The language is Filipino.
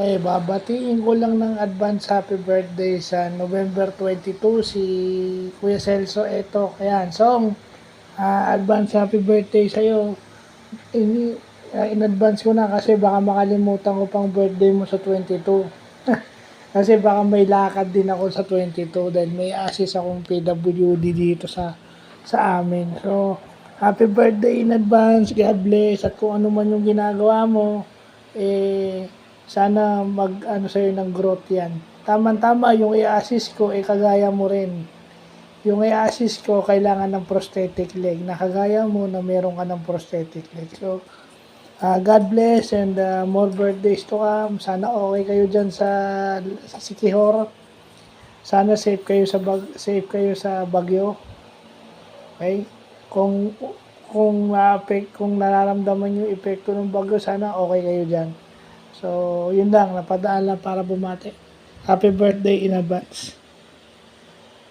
Okay, babatiin ko lang ng advance happy birthday sa November 22 si Kuya Celso Eto. Ayan, Song, advance happy birthday sa'yo. In advance ko na kasi baka makalimutan ko pang birthday mo sa 22. Kasi baka may lakad din ako sa 22 dahil may assist akong PWD dito sa amin. So, happy birthday in advance. God bless. At kung ano man yung ginagawa mo, sana mag-ano sa'yo ng growth yan. Tama-tama, yung i-assist ko, kagaya mo rin. Yung i-assist ko, kailangan ng prosthetic leg. Nakagaya mo na meron ka ng prosthetic leg. So, God bless and more birthdays to come. Sana okay kayo dyan sa Sikihor. Sana safe kayo sa Bagyo. Okay? Kung nararamdaman yung epekto ng bagyo, sana okay kayo dyan. So, yun lang, napadaan lang para bumati. Happy birthday in advance.